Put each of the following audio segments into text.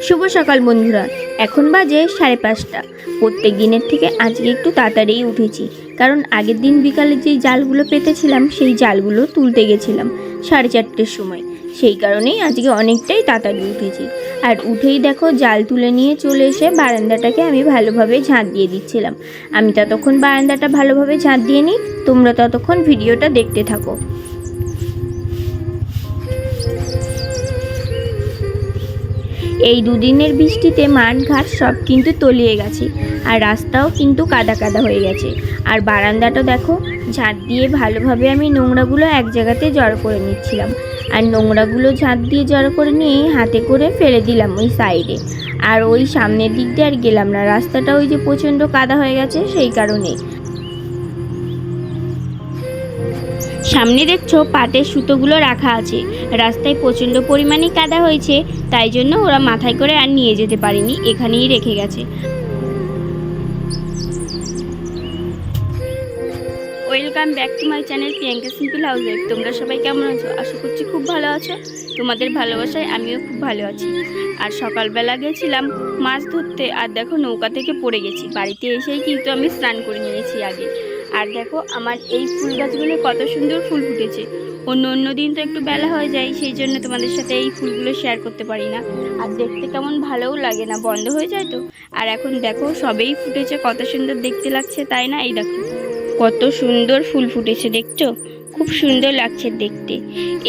শুভ সকাল বন্ধুরা। এখন বাজে 5:30। প্রত্যেক দিনের থেকে আজকে একটু তাড়াতাড়িই উঠেছি, কারণ আগের দিন বিকালে যেই জালগুলো পেতেছিলাম সেই জালগুলো তুলতে গেছিলাম 4:30-র সময়। সেই কারণেই আজকে অনেকটাই তাড়াতাড়ি উঠেছি। আর উঠেই দেখো জাল তুলে নিয়ে চলে এসে বারান্দাটাকে আমি ভালোভাবে ঝাঁট দিয়ে দিচ্ছিলাম। আমি ততক্ষণ বারান্দাটা ভালোভাবে ঝাঁট দিয়ে নিই, তোমরা ততক্ষণ ভিডিওটা দেখতে থাকো। এই দুদিনের বৃষ্টিতে মাঠঘাট সব কিন্তু তলিয়ে গেছে, আর রাস্তাও কিন্তু কাদা কাদা হয়ে গেছে। আর বারান্দাটা দেখো, ঝাঁট দিয়ে ভালোভাবে আমি নোংরাগুলো এক জায়গাতে জড়ো করে নিচ্ছিলাম। আর নোংরাগুলো ঝাঁট দিয়ে জড়ো করে নিয়ে হাতে করে ফেলে দিলাম ওই সাইডে। আর ওই সামনের দিক দিয়ে আর গেলাম না, রাস্তাটা ওই যে প্রচণ্ড কাদা হয়ে গেছে সেই কারণে। সামনে দেখছো পাটের সুতোগুলো রাখা আছে, রাস্তায় প্রচণ্ড পরিমাণে কাদা হয়েছে, তাই জন্য ওরা মাথায় করে আর নিয়ে যেতে পারেনি, এখানেই রেখে গেছে। Welcome back to my channel Priyanka simple হাউসে। তোমরা সবাই কেমন আছো? আশা করছি খুব ভালো আছো। তোমাদের ভালোবাসায় আমিও খুব ভালো আছি। আর সকালবেলা গেছিলাম মাছ ধরতে, আর দেখো নৌকা থেকে পড়ে গেছি। বাড়িতে এসেই কিন্তু আমি স্নান করে নিয়েছি আগে। আর দেখো আমার এই ফুল গাছগুলো কত সুন্দর ফুল ফুটেছে। অন্য দিন তো একটু বেলা হয়ে যায়, সেই জন্য তোমাদের সাথে এই ফুলগুলো শেয়ার করতে পারি না। আর দেখতে কেমন ভালোও লাগে না, বন্ধ হয়ে যায় তো। আর এখন দেখো সবেই ফুটেছে, কত সুন্দর দেখতে লাগছে, তাই না? এই দেখো কত সুন্দর ফুল ফুটেছে, দেখছো? খুব সুন্দর লাগছে দেখতে।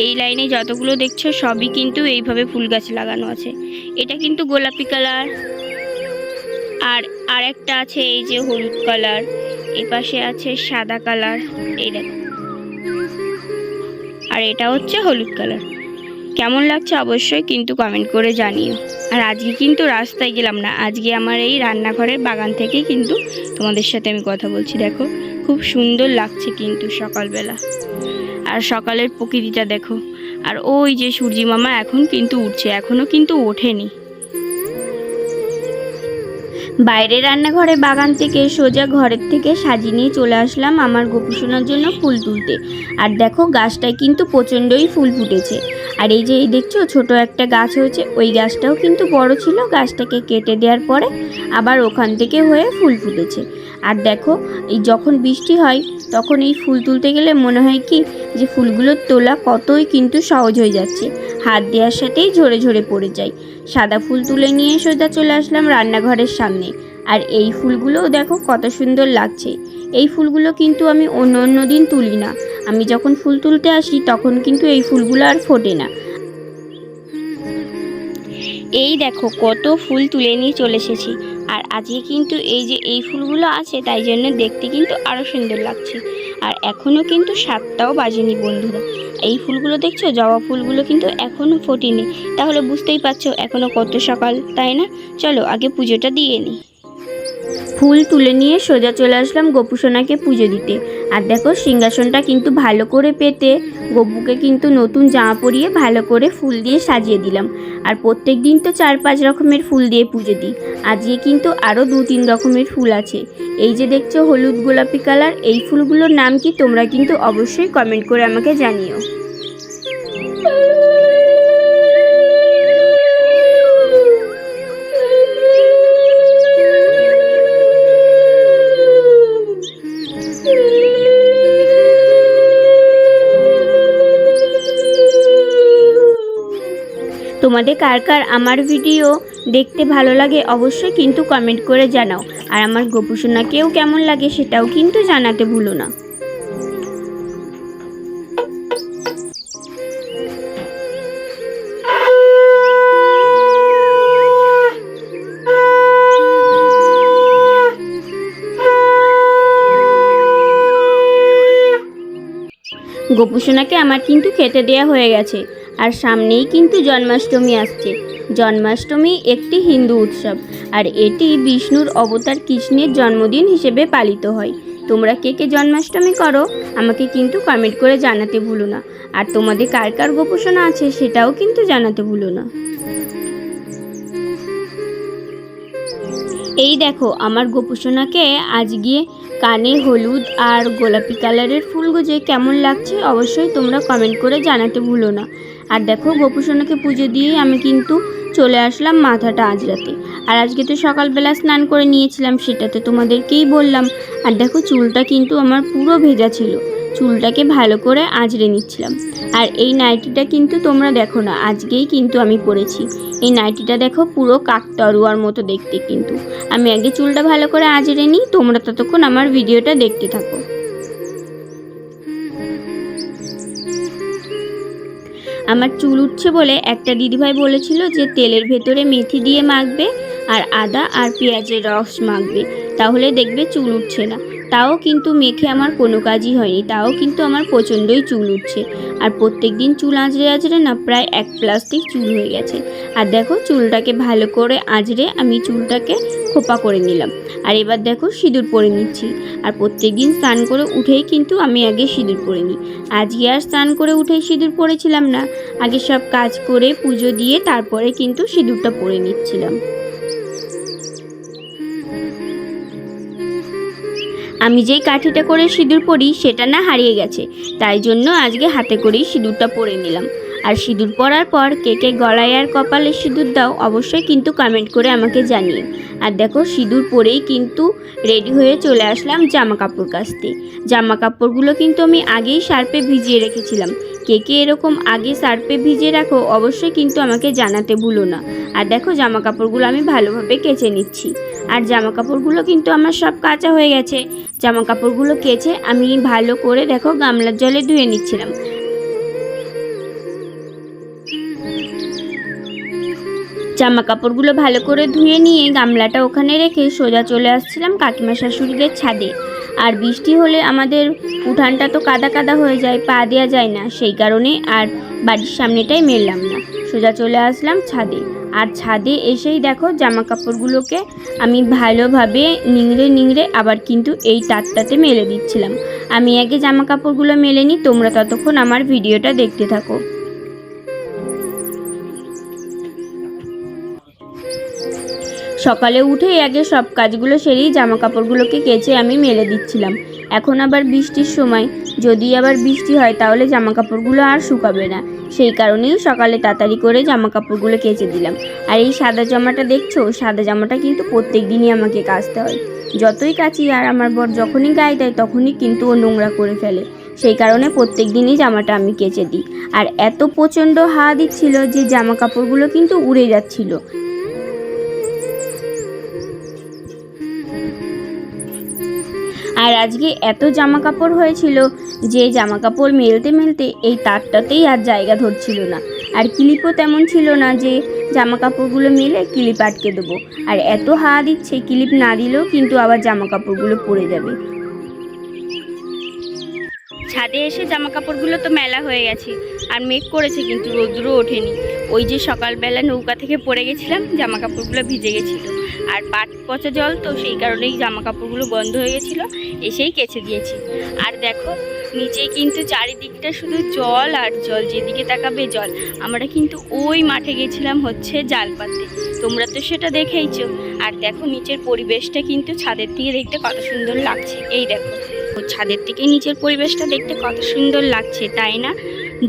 এই লাইনে যতগুলো দেখছো সবই কিন্তু এইভাবে ফুল গাছ লাগানো আছে। এটা কিন্তু গোলাপি কালার, আর একটা আছে এই যে হলুদ কালার, এপাশে আছে সাদা কালার, এই দেখো। আর এটা হচ্ছে হলুদ কালার। কেমন লাগছে অবশ্যই কিন্তু কমেন্ট করে জানিও। আর আজকে কিন্তু রাস্তায় গেলাম না, আজকে আমার এই রান্নাঘরের বাগান থেকে কিন্তু তোমাদের সাথে আমি কথা বলছি। দেখো খুব সুন্দর লাগছে কিন্তু সকালবেলা, আর সকালের প্রকৃতিটা দেখো। আর ওই যে সূর্যি মামা এখন কিন্তু উঠছে, এখনও কিন্তু ওঠেনি। বাইরে রান্নাঘরে বাগান থেকে সোজা ঘরের থেকে সাজিয়ে নিয়ে চলে আসলাম আমার গোপুসোনার জন্য ফুল তুলতে। আর দেখো গাছটায় কিন্তু প্রচণ্ডই ফুল ফুটেছে। আর এই যে এই দেখছো ছোট একটা গাছ হয়েছে, ওই গাছটাও কিন্তু বড় ছিল, গাছটাকে কেটে দেওয়ার পরে আবার ওখান থেকে হয়ে ফুল ফুটেছে। আর দেখো এই যখন বৃষ্টি হয় তখন এই ফুল তুলতে গেলে মনে হয় কি যে ফুলগুলোর তোলা কতই কিন্তু সহজ হয়ে যাচ্ছে, হাত দেওয়ার সাথেই ঝরে ঝরে পড়ে যায়। সাদা ফুল তুলে নিয়ে সোজা চলে আসলাম রান্নাঘরের সামনে। আর এই ফুলগুলোও দেখো কত সুন্দর লাগছে। এই ফুলগুলো কিন্তু আমি অন্য দিন তুলি না, আমি যখন ফুল তুলতে আসি তখন কিন্তু এই ফুলগুলো আর ফোটে না। এই দেখো কত ফুল তুলে নিয়ে চলে এসেছি। আর আজকে কিন্তু এই যে এই ফুলগুলো আছে তাই জন্য দেখতে কিন্তু আরও সুন্দর লাগছে। আর এখনও কিন্তু 7টাও বাজেনি বন্ধুরা। এই ফুলগুলো দেখছো, জবা ফুলগুলো কিন্তু এখনও ফোটেনি, তাহলে বুঝতেই পারছো এখনও কত সকাল, তাই না? চলো আগে পুজোটা দিয়ে নিই। ফুল তুলে নিয়ে সোজা চলে আসলাম গোপুসোনাকে পুজো দিতে। আর দেখো সিংহাসনটা কিন্তু ভালো করে পেতে গপুকে কিন্তু নতুন জামা পরিয়ে ভালো করে ফুল দিয়ে সাজিয়ে দিলাম। আর প্রত্যেক দিন তো 4-5 রকমের ফুল দিয়ে পুজো দিই, আজকে কিন্তু আরও 2-3 রকমের ফুল আছে। এই যে দেখছো হলুদ গোলাপি কালার, এই ফুলগুলোর নাম কি তোমরা কিন্তু অবশ্যই কমেন্ট করে আমাকে জানিও। তোমাদের কার কার আমার ভিডিও দেখতে ভালো লাগে অবশ্যই কিন্তু কমেন্ট করে জানাও। আর আমার গোপুসোনাকেও কেমন লাগে সেটাও কিন্তু জানাতে ভুলো না। গোপুসোনাকে আমার কিন্তু খেতে দেয়া হয়ে গেছে। আর সামনেই কিন্তু জন্মাষ্টমী আসছে। জন্মাষ্টমী একটি হিন্দু উৎসব, আর এটি বিষ্ণুর অবতার কৃষ্ণের জন্মদিন হিসেবে পালিত হয়। তোমরা কে কে জন্মাষ্টমী করো আমাকে কিন্তু কমেন্ট করে জানাতে ভুলো না। আর তোমাদের কার কার গোপুসোনা আছে সেটাও কিন্তু জানাতে ভুলো না। এই দেখো আমার গোপুসোনাকে আজকে কানে হলুদ আর গোলাপি কালারের ফুল গুজে কেমন লাগছে অবশ্যই তোমরা কমেন্ট করে জানাতে ভুলো না। আর দেখো গোপুসোনাকে পুজো দিয়ে আমি কিন্তু চলে আসলাম মাথাটা আঁচড়াতে। আর আজকে তো সকালবেলা স্নান করে নিয়েছিলাম, সেটাতে তোমাদেরকেই বললাম। আর দেখো চুলটা কিন্তু আমার পুরো ভেজা ছিল, চুলটাকে ভালো করে আঁচড়ে নিচ্ছিলাম। আর এই নাইটিটা কিন্তু তোমরা দেখো না, আজকেই কিন্তু আমি পরেছি। এই নাইটিটা দেখো পুরো কাকতাড়ুয়ার মতো দেখতে। কিন্তু আমি আগে চুলটা ভালো করে আঁচড়ে নিই, তোমরা ততক্ষণ আমার ভিডিওটা দেখতে থাকো। আমার চুল উঠছে বলে একটা দিদিভাই বলেছিল যে তেলের ভেতরে মেথি দিয়ে মাখবে আর আদা আর পেঁয়াজের রস মাখবে, তাহলে দেখবে চুল উঠছে না। তাও কিন্তু মেখে আমার কোনো কাজই হয়নি, তাও কিন্তু আমার প্রচণ্ডই চুল উঠছে। আর প্রত্যেক দিন চুল আঁচড়ে আঁচড়ে না প্রায় 1 প্লাস্টিক চুল হয়ে গেছে। আর দেখো চুলটাকে ভালো করে আঁচড়ে আমি চুলটাকে খোপা করে নিলাম। আর এবার দেখো সিঁদুর পরে নিচ্ছি। আর প্রত্যেক দিন স্নান করে উঠেই কিন্তু আমি আগে সিঁদুর পরে নিই। আজকে আর স্নান করে উঠেই সিঁদুর পরেছিলাম না, আগে সব কাজ করে পুজো দিয়ে তারপরে কিন্তু সিঁদুরটা পরে নিচ্ছিলাম। আমি যেই কাঠিটা করে সিঁদুর পরি সেটা না হারিয়ে গেছে, তাই জন্য আজকে হাতে করেই সিঁদুরটা পরে নিলাম। আর সিঁদুর পরার পর কে কে গলায় আর কপালে সিঁদুর দাও অবশ্যই কিন্তু কমেন্ট করে আমাকে জানিও। আর দেখো সিঁদুর পরেই কিন্তু রেডি হয়ে চলে আসলাম জামা কাপড় কাচতে। জামা কাপড়গুলো কিন্তু আমি আগেই সার্ফে ভিজিয়ে রেখেছিলাম। কে কে এরকম আগে সার্ফে ভিজিয়ে রাখো অবশ্যই কিন্তু আমাকে জানাতে ভুলো না। আর দেখো জামা কাপড়গুলো আমি ভালোভাবে কেচে নিচ্ছি। আর জামা কাপড়গুলো কিন্তু আমার সব কাচা হয়ে গেছে। জামা কাপড়গুলো কেচে আমি ভালো করে দেখো গামলার জলে ধুয়ে নিচ্ছিলাম। জামা কাপড়গুলো ভালো করে ধুয়ে নিয়ে গামলাটা ওখানে রেখে সোজা চলে আসছিলাম কাকিমা শাশুড়িদের ছাদে। আর বৃষ্টি হলে আমাদের উঠানটা তো কাদা কাদা হয়ে যায়, পা দেওয়া যায় না, সেই কারণে আর বাড়ির সামনেটাই মেললাম না, সোজা চলে আসলাম ছাদে। আর ছাদে এসেই দেখো জামা কাপড়গুলোকে আমি ভালোভাবে নিংড়ে নিংড়ে আবার কিন্তু এই তারটাতে মেলে দিচ্ছিলাম। আমি আগে জামা কাপড়গুলো মেলে নিই, তোমরা ততক্ষণ আমার ভিডিওটা দেখতে থাকো। সকালে উঠেই আগে সব কাজগুলো সেরেই জামা কাপড়গুলোকে কেচে আমি মেলে দিচ্ছিলাম। এখন আবার বৃষ্টির সময়, যদি আবার বৃষ্টি হয় তাহলে জামা কাপড়গুলো আর শুকাবে না, সেই কারণেই সকালে তাড়াতাড়ি করে জামা কাপড়গুলো কেচে দিলাম। আর এই সাদা জামাটা দেখছো, সাদা জামাটা কিন্তু প্রত্যেক দিনই আমাকে কাচতে হয়। যতই কাচি আর আমার বর যখনই গায়ে দেয় তখনই কিন্তু ও নোংরা করে ফেলে, সেই কারণে প্রত্যেক দিনই জামাটা আমি কেচে দিই। আর এত প্রচণ্ড হাওয়া দিচ্ছিল যে জামা কাপড়গুলো কিন্তু উড়ে যাচ্ছিল। আর আজকে এত জামা কাপড় হয়েছিল যে জামা কাপড় মেলতে মেলতে এই তারটাতেই আর জায়গা ধরছিল না। আর ক্লিপও তেমন ছিল না যে জামা কাপড়গুলো মেলে ক্লিপ আটকে দেবো। আর এত হাওয়া দিচ্ছে, ক্লিপ না দিলেও কিন্তু আবার জামা কাপড়গুলো পড়ে যাবে। ছাদে এসে জামা কাপড়গুলো তো মেলা হয়ে গেছে, আর মেঘ করেছে কিন্তু রোদ্রও ওঠেনি। ওই যে সকালবেলা নৌকা থেকে পড়ে গেছিলাম, জামা কাপড়গুলো ভিজে গেছিলো। আর পাট পচা জল তো, সেই কারণেই জামা কাপড়গুলো বন্ধ হয়ে গেছিলো, এসেই কেচে দিয়েছি। আর দেখো নিচে কিন্তু চারিদিকটা শুধু জল আর জল, যেদিকে তাকাবে জল। আমরা কিন্তু ওই মাঠে গেছিলাম হচ্ছে জাল পাততে, তোমরা তো সেটা দেখেইছো। আর দেখো নিচের পরিবেশটা কিন্তু ছাদের থেকে দেখতে কত সুন্দর লাগছে। এই দেখো ছাদের থেকে নিচের পরিবেশটা দেখতে কত সুন্দর লাগছে, তাই না?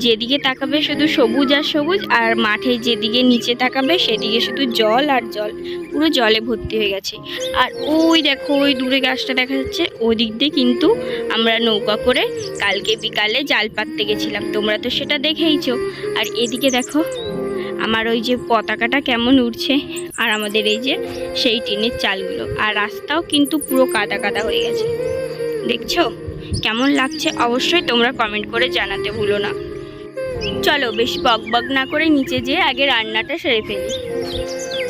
যেদিকে তাকাবে শুধু সবুজ আর সবুজ, আর মাঠে যেদিকে নিচে তাকাবে সেদিকে শুধু জল আর জল, পুরো জলে ভর্তি হয়ে গেছে। আর ওই দেখো ওই দূরে গাছটা দেখা যাচ্ছে, ওই দিক দিয়ে কিন্তু আমরা নৌকা করে কালকে বিকালে জাল পাততে গেছিলাম, তোমরা তো সেটা দেখেইছো। আর এদিকে দেখো আমার ওই যে পতাকাটা কেমন উঠছে, আর আমাদের এই যে সেই টিনের চালগুলো, আর রাস্তাও কিন্তু পুরো কাদা কাদা হয়ে গেছে। দেখছো কেমন লাগছে অবশ্যই তোমরা কমেন্ট করে জানাতে ভুলো না। চলো বেশি বকবক না করে নিচে যেয়ে আগে রান্নাটা সেরে ফেলি।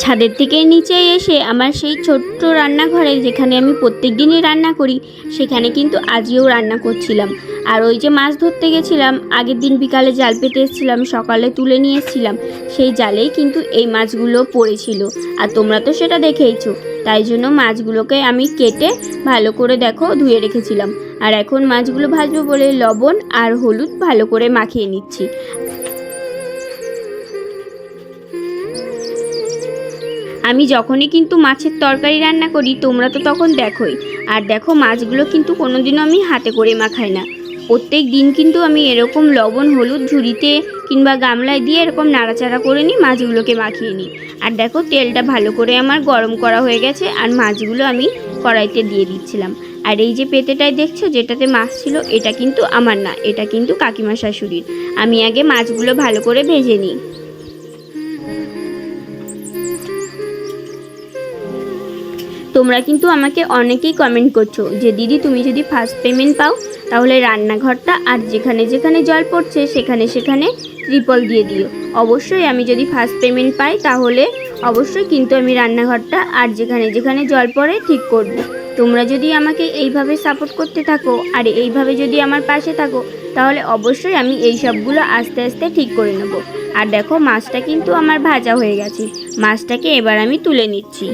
ছাদের থেকে নিচে এসে আমার সেই ছোট্ট রান্নাঘরে, যেখানে আমি প্রত্যেক দিনই রান্না করি, সেখানে কিন্তু আজকেও রান্না করছিলাম। আর ওই যে মাছ ধরতে গেছিলাম, আগের দিন বিকালে জাল পেতে এসেছিলাম, সকালে তুলে নিয়ে এসেছিলাম, সেই জালেই কিন্তু এই মাছগুলো পড়েছিল। আর তোমরা তো সেটা দেখেইছো, তাই জন্য মাছগুলোকে আমি কেটে ভালো করে দেখো ধুয়ে রেখেছিলাম। আর এখন মাছগুলো ভাজবো বলে লবণ আর হলুদ ভালো করে মাখিয়ে নিচ্ছি। আমি যখনই কিন্তু মাছের তরকারি রান্না করি তোমরা তো তখন দেখোই। আর দেখো মাছগুলো কিন্তু কোনোদিনও আমি হাতে করে মাখাই না, প্রত্যেক দিন কিন্তু আমি এরকম লবণ হলুদ ঝুড়িতে কিংবা গামলায় দিয়ে এরকম নাড়াচাড়া করে নিই, মাছগুলোকে মাখিয়ে নিই। আর দেখো তেলটা ভালো করে আমার গরম করা হয়ে গেছে, আর মাছগুলো আমি কড়াইতে দিয়ে দিচ্ছিলাম। আর এই যে পেতেটায় দেখছো যেটাতে মাছ ছিল, এটা কিন্তু আমার না, এটা কিন্তু কাকিমা শাশুড়ির। আমি আগে মাছগুলো ভালো করে ভেজে নিই। তোমরা কিন্তু আমাকে অনেকেই কমেন্ট করছো যে দিদি তুমি যদি ফার্স্ট পেমেন্ট পাও তাহলে রান্নাঘরটা আর যেখানে যেখানে জল পড়ছে সেখানে সেখানে ট্রিপল দিয়ে দিও। অবশ্যই আমি যদি ফার্স্ট পেমেন্ট পাই তাহলে অবশ্যই কিন্তু আমি রান্নাঘরটা আর যেখানে যেখানে জল পড়ে ঠিক করব। তোমরা যদি আমাকে এইভাবে সাপোর্ট করতে থাকো আর এইভাবে যদি আমার পাশে থাকো তাহলে অবশ্যই আমি এই সবগুলো আস্তে আস্তে ঠিক করে নেব। আর দেখো মাছটা কিন্তু আমার ভাজা হয়ে গেছে, মাছটাকে এবার আমি তুলে নিচ্ছি।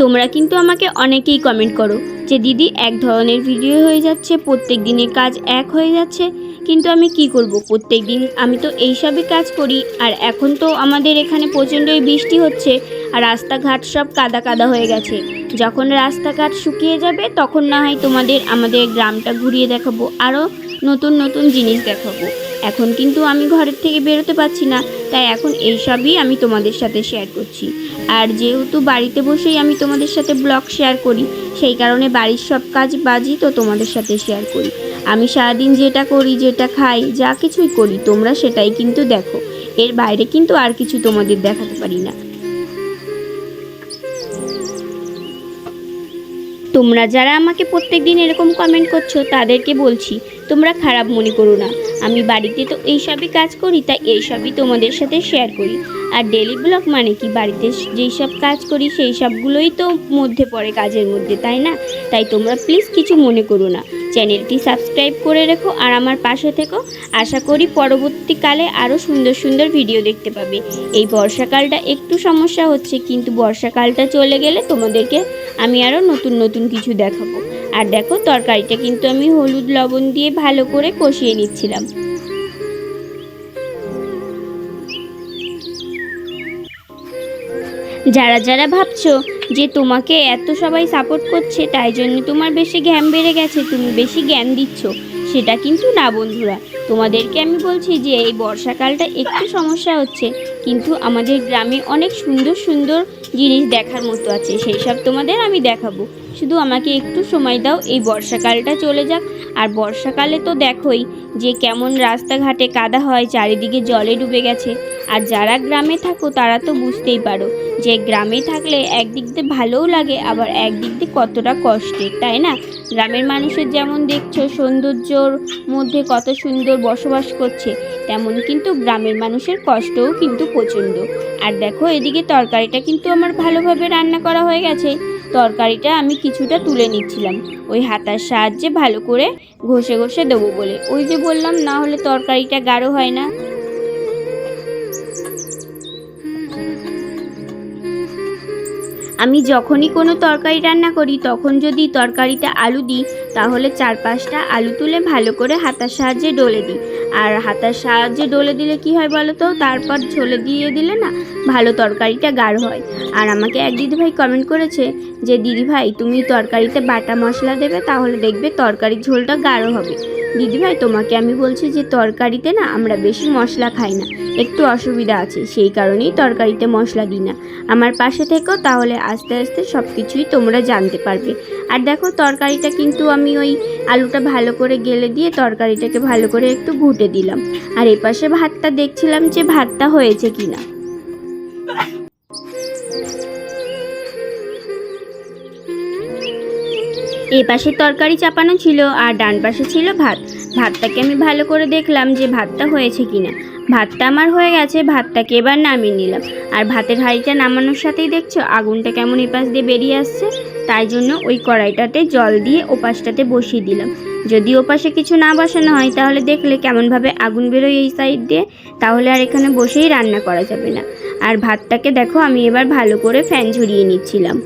তোমরা কিন্তু আমাকে অনেকেই কমেন্ট করো যে দিদি এক ধরনের ভিডিও হয়ে যাচ্ছে, প্রত্যেক দিনের কাজ এক হয়ে যাচ্ছে, কিন্তু আমি কি করব, প্রত্যেক দিন আমি তো এইসবই কাজ করি। আর এখন তো আমাদের এখানে প্রচণ্ডই বৃষ্টি হচ্ছে আর রাস্তাঘাট সব কাদা কাদা হয়ে গেছে। যখন রাস্তাঘাট শুকিয়ে যাবে তখন না হয় তোমাদের আমাদের গ্রামটা ঘুরিয়ে দেখাবো, আরও নতুন নতুন জিনিস দেখাবো। এখন কিন্তু আমি ঘরের থেকে বেরোতে পারছি না, তাই এখন এইসবই আমি তোমাদের সাথে শেয়ার করছি। আর যেহেতু বাড়িতে বসেই আমি তোমাদের সাথে ব্লগ শেয়ার করি, সেই কারণে বাড়ির সব কাজ বাজই তো তোমাদের সাথে শেয়ার করি। আমি সারাদিন যেটা করি, যেটা খাই, যা কিছুই করি তোমরা সেটাই কিন্তু দেখো, এর বাইরে কিন্তু আর কিছু তোমাদের দেখাতে পারি না। তোমরা যারা আমাকে প্রত্যেক দিন এরকম কমেন্ট করছো তাদেরকে বলছি তোমরা খারাপ মনে করো না, আমি বাড়িতে তো এইসবই কাজ করি, তাই এইসবই তোমাদের সাথে শেয়ার করি। আর ডেলি ব্লগ মানে কি, বাড়িতে যেই সব কাজ করি সেই সবগুলোই তো মধ্যে পড়ে কাজের মধ্যে, তাই না? তাই তোমরা প্লিজ কিছু মনে করো না, চ্যানেলটি সাবস্ক্রাইব করে রেখো আর আমার পাশে থেকো। আশা করি পরবর্তীকালে আরও সুন্দর সুন্দর ভিডিও দেখতে পাবে। এই বর্ষাকালটা একটু সমস্যা হচ্ছে, কিন্তু বর্ষাকালটা চলে গেলে তোমাদেরকে আমি আরও নতুন নতুন কিছু দেখাবো। আর দেখো তরকারিটা কিন্তু আমি হলুদ লবণ দিয়ে ভালো করে কষিয়ে নিচ্ছিলাম। যারা যারা ভাবছো যে তোমাকে এত সবাই সাপোর্ট করছে তাই জন্য তোমার বেশি জ্ঞান বেড়ে গেছে, তুমি বেশি জ্ঞান দিচ্ছ, সেটা কিন্তু না বন্ধুরা। তোমাদেরকে আমি বলছি যে এই বর্ষাকালটা একটু সমস্যা হচ্ছে, কিন্তু আমাদের গ্রামে অনেক সুন্দর সুন্দর জিনিস দেখার মতো আছে, সেই সব তোমাদের আমি দেখাবো। শুধু আমাকে একটু সময় দাও, এই বর্ষাকালটা চলে যাক। আর বর্ষাকালে তো দেখোই যে কেমন রাস্তাঘাটে কাদা হয়, চারিদিকে জলে ডুবে গেছে। আর যারা গ্রামে থাকো তারা তো বুঝতেই পারো যে গ্রামে থাকলে একদিক দিয়ে ভালোও লাগে, আবার একদিক দিয়ে কতটা কষ্টের, তাই না? গ্রামের মানুষের যেমন দেখছো সৌন্দর্যর মধ্যে কত সুন্দর বসবাস করছে, তেমন কিন্তু গ্রামের মানুষের কষ্টও কিন্তু প্রচণ্ড। আর দেখো এদিকে তরকারিটা কিন্তু আমার ভালোভাবে রান্না করা হয়ে গেছে। তরকারিটা আমি কিছুটা তুলে নিচ্ছিলাম ওই হাতার সাহায্যে ভালো করে ঘষে ঘষে দেবো বলে। ওই যে বললাম না হলে তরকারিটা গাঢ় হয় না। আমি যখনই কোনো তরকারি রান্না করি তখন যদি তরকারিতে আলু দিই তাহলে 4-5টা আলু তুলে ভালো করে হাতার সাহায্যে ডলে দিই। আর হাতার সাহায্যে ডলে দিলে কি হয় বলো তো, তারপর ঝোলে দিয়ে দিলে না ভালো তরকারিটা গাঢ় হয়। আর আমাকে এক দিদিভাই কমেন্ট করেছে যে দিদিভাই তুমি তরকারিতে বাটা মশলা দেবে, তাহলে দেখবে তরকারির ঝোলটা গাঢ় হবে। দিদিভাই তোমাকে আমি বলছি যে তরকারিতে না আমরা বেশি মশলা খাই না, একটু অসুবিধা আছে, সেই কারণেই তরকারিতে মশলা দিই না। আমার পাশে থেকো, তাহলে আস্তে আস্তে সব কিছুই তোমরা জানতে পারবে। আর দেখো তরকারিটা কিন্তু আমি ওই আলুটা ভালো করে গেলে দিয়ে তরকারিটাকে ভালো করে একটু ঘুটে দিলাম। আর এই পাশে ভাতটা দেখছিলাম যে ভাতটা হয়েছে কিনা। এই পাশে তরকারি চাপানো ছিল আর ডান পাশে ছিল ভাত। ভাতটাকে আমি ভালো করে দেখলাম যে ভাতটা হয়েছে কিনা। ভাতটা আমার হয়ে গেছে, ভাতটাকে এবার নামিয়ে নিলাম। আর ভাতের হাঁড়িটা নামানোর সাথেই দেখছো আগুনটা কেমন এই পাশ দিয়ে বেরিয়ে আসছে, তাই জন্য ওই কড়াইটাতে জল দিয়ে ওপাশটাতে বসিয়ে দিলাম। যদি ওপাশে কিছু না বসানো হয় তাহলে দেখলে কেমনভাবে আগুন বেরোয় এই সাইড দিয়ে, তাহলে আর এখানে বসেই রান্না করা যাবে না। আর ভাতটাকে দেখো আমি এবার ভালো করে ফ্যান ঝরিয়ে নিচ্ছিলাম।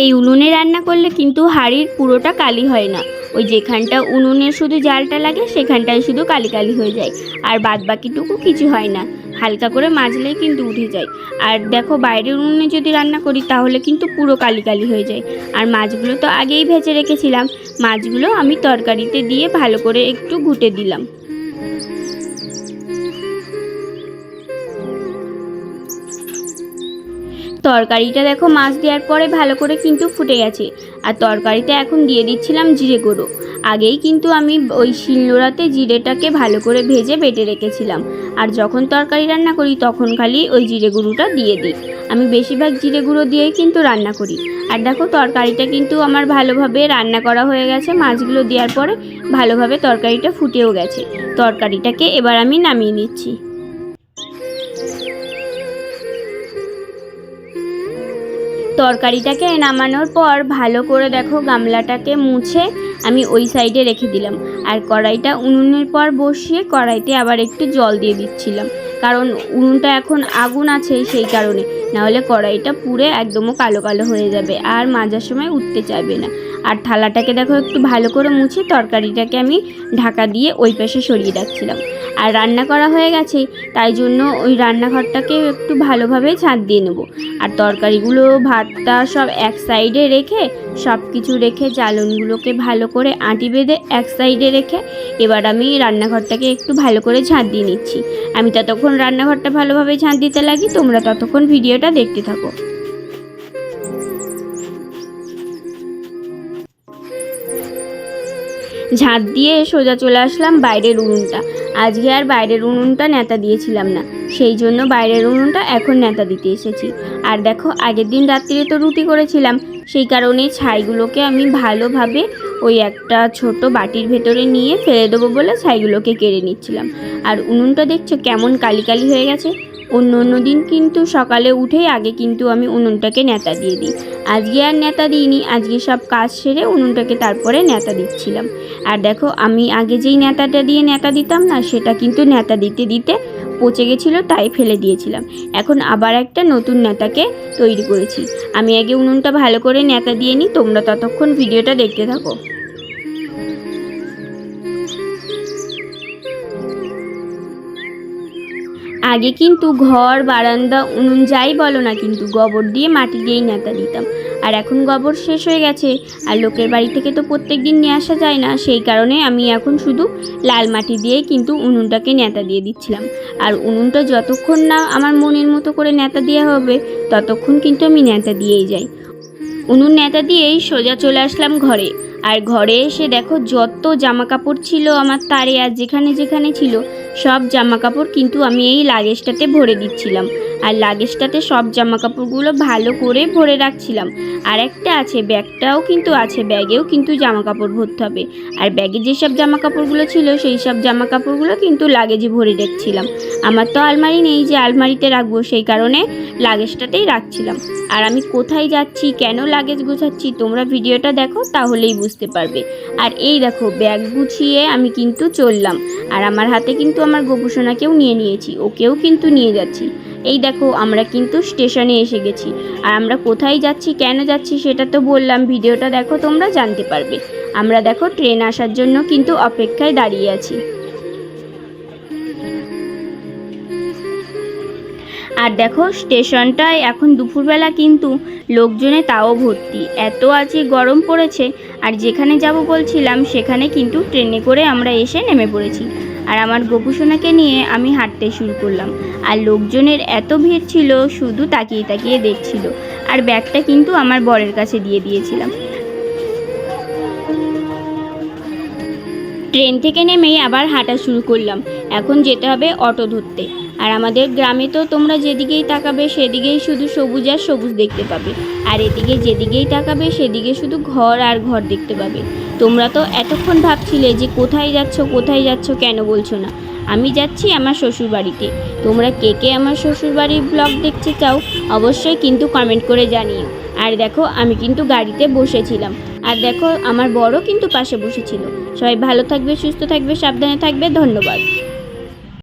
এই উনুনে রান্না করলে কিন্তু হাঁড়ির পুরোটা কালি হয় না, ওই যেখানটা উনুনে শুধু জালটা লাগে সেখানটায় শুধু কালি কালি হয়ে যায়, আর বাদ বাকিটুকু কিছু হয় না। হালকা করে মাজলেই কিন্তু উঠে যায়। আর দেখো বাইরের উনুনে যদি রান্না করি তাহলে কিন্তু পুরো কালি কালি হয়ে যায়। আর মাছগুলো তো আগেই ভেজে রেখেছিলাম, মাছগুলো আমি তরকারিতে দিয়ে ভালো করে একটু ঘুটে দিলাম। তরকারিটা দেখো মাছ দেওয়ার পরে ভালো করে কিন্তু ফুটে গেছে। আর তরকারিতে এখন দিয়ে দিচ্ছিলাম জিরে গুঁড়ো। আগেই কিন্তু আমি ওই শিলনোড়াতে জিরেটাকে ভালো করে ভেজে বেটে রেখেছিলাম। আর যখন তরকারি রান্না করি তখন খালি ওই জিরে গুঁড়োটা দিয়ে দিই। আমি বেশিরভাগ জিরে গুঁড়ো দিয়েই কিন্তু রান্না করি। আর দেখো তরকারিটা কিন্তু আমার ভালোভাবে রান্না করা হয়ে গেছে। মাছগুলো দেওয়ার পরে ভালোভাবে তরকারিটা ফুটেও গেছে। তরকারিটাকে এবার আমি নামিয়ে নিচ্ছি। তরকারিটাকে নামানোর পর ভালো করে দেখো গামলাটাকে মুছে আমি ওই সাইডে রেখে দিলাম। আর কড়াইটা উনুনের পর বসিয়ে কড়াইতে আবার একটু জল দিয়ে দিচ্ছিলাম, কারণ উনুনটা এখন আগুন আছে সেই কারণে, নাহলে কড়াইটা পুড়ে একদমও কালো কালো হয়ে যাবে আর মাজার সময় উঠতে চাইবে না। আর থালাটাকে দেখো একটু ভালো করে মুছে তরকারিটাকে আমি ঢাকা দিয়ে ওই পাশে সরিয়ে রাখছিলাম। আর রান্না করা হয়ে গেছে, তাই জন্য ওই রান্নাঘরটাকে একটু ভালোভাবে ঝাঁট দিয়ে নেব। আর তরকারিগুলো ভাতটা সব এক সাইডে রেখে সব কিছু রেখে জ্বালনগুলোকে ভালো করে আঁটি বেঁধে এক সাইডে রেখে এবার আমি রান্নাঘরটাকে একটু ভালো করে ঝাঁট দিয়ে নিচ্ছি। আমি ততক্ষণ রান্নাঘরটা ভালোভাবে ঝাঁট দিতে লাগি, তোমরা ততক্ষণ ভিডিওটা দেখতে থাকো। ঝাঁট দিয়ে সোজা চলে আসলাম বাইরের উনুনটা। আজকে আর বাইরের উনুনটা নেতা দিয়েছিলাম না, সেই জন্য বাইরের উনুনটা এখন নেতা দিতে এসেছি। আর দেখো আগের দিন রাত্রিরে তো রুটি করেছিলাম, সেই কারণে ছাইগুলোকে আমি ভালোভাবে ওই একটা ছোট বাটির ভেতরে নিয়ে ফেলে দেবো বলে ছাইগুলোকে কেড়ে নিচ্ছিলাম। আর উনুনটা দেখছো কেমন কালি কালি হয়ে গেছে। অন্য দিন কিন্তু সকালে উঠেই আগে কিন্তু আমি উনুনটাকে নেতা দিয়ে দিই, আজকে আর নেতা দিইনি। আজকে সব কাজ সেরে উনুনটাকে তারপরে নেতা দিচ্ছিলাম। আর দেখো আমি আগে যেই নেতাটা দিয়ে নেতা দিতাম না, সেটা কিন্তু নেতা দিতে দিতে পচে গেছিলো, তাই ফেলে দিয়েছিলাম। এখন আবার একটা নতুন নেতাকে তৈরি করেছি। আমি আগে উনুনটা ভালো করে নেতা দিয়ে নিই, তোমরা ততক্ষণ ভিডিওটা দেখতে থাকো। আগে কিন্তু ঘর বারান্দা উনুন যাই বলো না, কিন্তু গোবর দিয়ে মাটি দিয়েই নেতা দিতাম। আর এখন গোবর শেষ হয়ে গেছে, আর লোকের বাড়ি থেকে তো প্রত্যেক দিন নিয়ে আসা যায় না, সেই কারণে আমি এখন শুধু লাল মাটি দিয়েই কিন্তু উনুনটাকে নেতা দিয়ে দিচ্ছিলাম। আর উনুনটা যতক্ষণ না আমার মনের মতো করে নেতা দেওয়া হবে ততক্ষণ কিন্তু আমি নেতা দিয়েই যাই। উনুন নেতা দিয়েই সোজা চলে আসলাম ঘরে। আর ঘরে এসে দেখো যত জামা কাপড় ছিল আমার তারে আর যেখানে যেখানে ছিল সব জামা কাপড় কিন্তু আমি এই লাগেজটাতে ভরে দিচ্ছিলাম। আর লাগেজটাতে সব জামা কাপড়গুলো ভালো করে ভরে রাখছিলাম। আর একটা আছে ব্যাগটাও কিন্তু আছে, ব্যাগেও কিন্তু জামা কাপড় ভরতে হবে। আর ব্যাগে যেসব জামা কাপড়গুলো ছিল সেই সব জামা কাপড়গুলো কিন্তু লাগেজে ভরে রাখছিলাম। আমার তো আলমারি নেই যে আলমারিতে রাখবো, সেই কারণে লাগেজটাতেই রাখছিলাম। আর আমি কোথায় যাচ্ছি, কেন লাগেজ গোছাচ্ছি, তোমরা ভিডিওটা দেখো তাহলেই বুঝতে পারবে। আর এই দেখো ব্যাগ গুছিয়ে আমি কিন্তু চললাম। আর আমার হাতে কিন্তু আমার গোপুসোনাকেও নিয়ে নিয়েছি, ওকেও কিন্তু নিয়ে যাচ্ছি। এই দেখো আমরা কিন্তু স্টেশনে এসে গেছি। আর আমরা কোথায় যাচ্ছি কেন যাচ্ছি সেটা তো বললাম, ভিডিওটা দেখো তোমরা জানতে পারবে। আমরা দেখো ট্রেন আসার জন্য কিন্তু অপেক্ষায় দাঁড়িয়ে আছি। আর দেখো স্টেশনটায় এখন দুপুরবেলা কিন্তু লোকজনে তাও ভর্তি, এত আজকে গরম পড়েছে। আর যেখানে যাব বলছিলাম সেখানে কিন্তু ট্রেনে করে আমরা এসে নেমে পড়েছি। আর আমার গোপুসোনাকে নিয়ে আমি হাঁটতে শুরু করলাম। আর লোকজনের এত ভিড় ছিল, শুধু তাকিয়ে তাকিয়ে দেখছিল। আর ব্যাগটা কিন্তু আমার বরের কাছে দিয়ে দিয়েছিলাম। ট্রেন থেকে নেমেই আবার হাঁটা শুরু করলাম। এখন যেতে হবে অটো ধরতে। আর আমাদের গ্রামে তো তোমরা যেদিকেই তাকাবে সেদিকেই শুধু সবুজ আর সবুজ দেখতে পাবে, আর এদিকে যেদিকেই তাকাবে সেদিকে শুধু ঘর আর ঘর দেখতে পাবে। তোমরা তো এতক্ষণ ভাবছিলে যে কোথায় যাচ্ছ কেন বলছো না। আমি যাচ্ছি আমার শ্বশুরবাড়িতে। তোমরা কে কে আমার শ্বশুরবাড়ির ব্লগ দেখতে চাও অবশ্যই কিন্তু কমেন্ট করে জানিও। আর দেখো আমি কিন্তু গাড়িতে বসেছিলাম, আর দেখো আমার বড় কিন্তু পাশে বসেছিল। সবাই ভালো থাকবে, সুস্থ থাকবে, সাবধানে থাকবে। ধন্যবাদ।